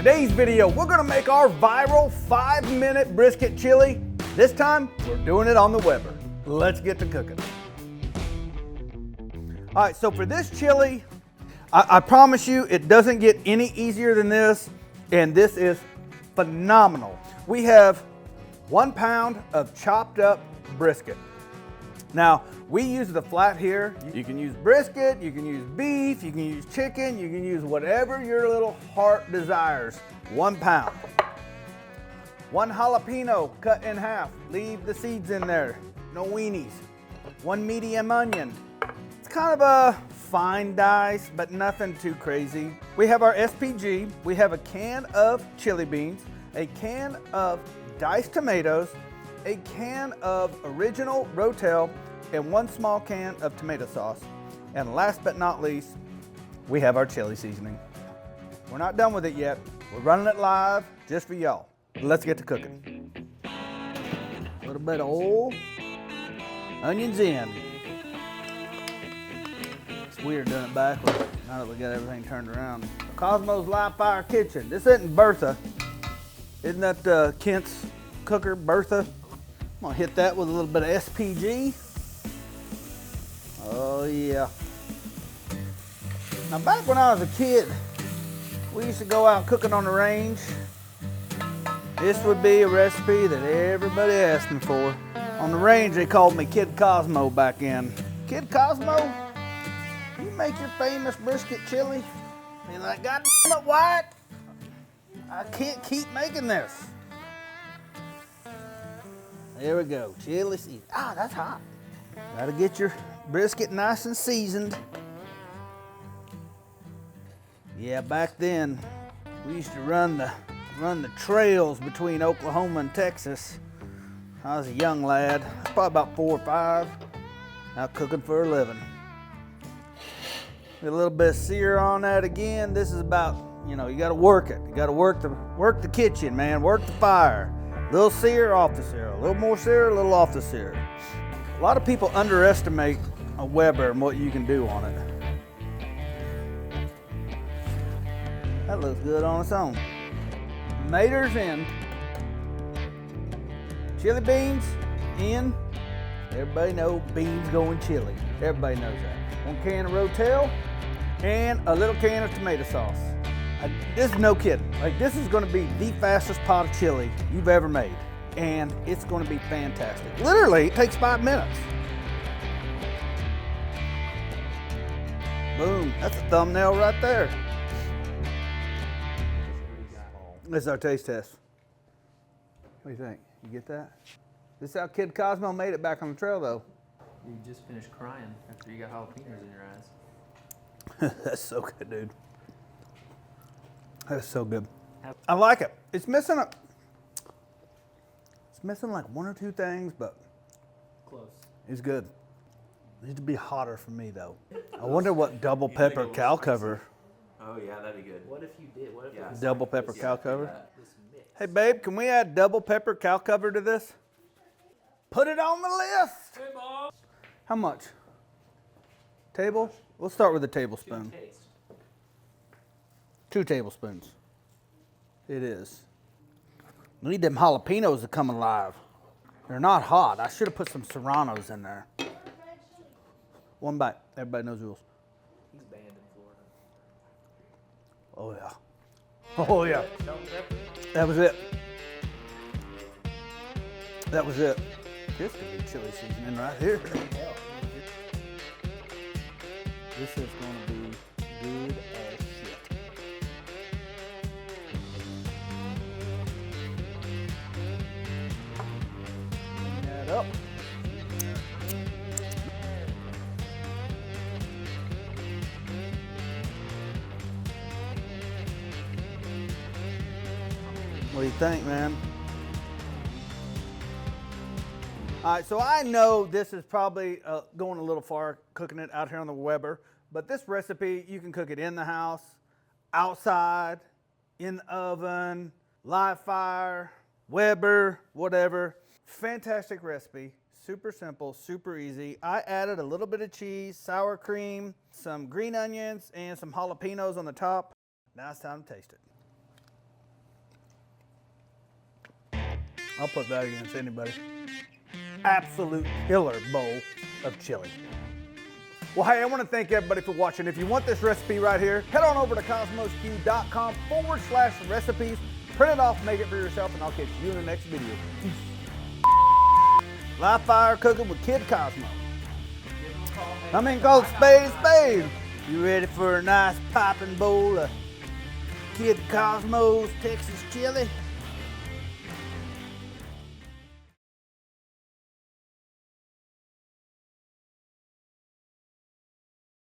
today's video, we're gonna make our viral 5-minute brisket chili. This time, we're doing it on the Weber. Let's get to cooking. All right, so for this chili, I promise you, it doesn't get any easier than this, and this is phenomenal. We have 1 pound of chopped up brisket. Now, we use the flat here. You can use brisket, you can use beef, you can use chicken, you can use whatever your little heart desires. 1 pound. 1 jalapeno cut in half. Leave the seeds in there, no weenies. 1 medium onion. It's kind of a fine dice, but nothing too crazy. We have our SPG. We have a can of chili beans, a can of diced tomatoes, a can of original Rotel, and 1 small can of tomato sauce. And last but not least, we have our chili seasoning. We're not done with it yet. We're running it live just for y'all. Let's get to cooking. A little bit of oil, onions in. It's weird doing it backwards now that we got everything turned around. Kosmos Live Fire Kitchen. This isn't Bertha. Isn't that Kent's cooker, Bertha? I'm gonna hit that with a little bit of SPG. Oh yeah. Now back when I was a kid, we used to go out cooking on the range. This would be a recipe that everybody asked me for. On the range, they called me Kid Kosmo back in. Kid Kosmo, you make your famous brisket chili? And like, God damn it, Wyatt, I can't keep making this. There we go, chili season. Ah, that's hot. Gotta get your brisket nice and seasoned. Yeah, back then, we used to run the trails between Oklahoma and Texas. I was a young lad, probably about 4 or 5, out cooking for a living. Get a little bit of sear on that again. This is about, you know, you gotta work it. You gotta work the kitchen, man, work the fire. A little sear, off the sear, a little more sear, a little off the sear. A lot of people underestimate a Weber and what you can do on it. That looks good on its own. Tomatoes in. Chili beans in. Everybody knows beans go in chili. Everybody knows that. 1 can of Rotel and a little can of tomato sauce. This is no kidding. Like, this is gonna be the fastest pot of chili you've ever made. And it's gonna be fantastic. Literally, it takes 5 minutes. Boom, that's a thumbnail right there. This is our taste test. What do you think? You get that? This is how Kid Kosmo made it back on the trail, though. You just finished crying after you got jalapenos in your eyes. That's so good, dude. That's so good. I like it. It's missing like 1 or 2 things, but Close. it's good. It needs to be hotter for me, though. I wonder what double pepper cow cover. Oh yeah, that'd be good. What if you did? What if Yeah. it was Double like pepper this- cow cover. This mix? Hey, babe, can we add double pepper cow cover to this? Put it on the list. Hey, Mom. How much? Table? We'll start with a tablespoon. Taste. 2 tablespoons. It is. We need them jalapenos to come alive. They're not hot. I should have put some serranos in there. 1 bite. Everybody knows the rules. He's banned in Florida. Oh, yeah. Oh, yeah. No pepper. That was it. That was it. This could be chili seasoning right here. This is going to be good as shit. Clean that up. What do you think, man? All right, so I know this is probably going a little far cooking it out here on the Weber, but this recipe, you can cook it in the house, outside, in the oven, live fire, Weber, whatever. Fantastic recipe, super simple, super easy. I added a little bit of cheese, sour cream, some green onions, and some jalapenos on the top. Now it's time to taste it. I'll put that against anybody. Absolute killer bowl of chili. Well, hey, I want to thank everybody for watching. If you want this recipe right here, head on over to kosmosq.com/recipes. Print it off, make it for yourself, and I'll catch you in the next video. Peace. Live fire cooking with Kid Kosmo. Call it spade a spade. You ready for a nice popping bowl of Kid Kosmo's Texas chili?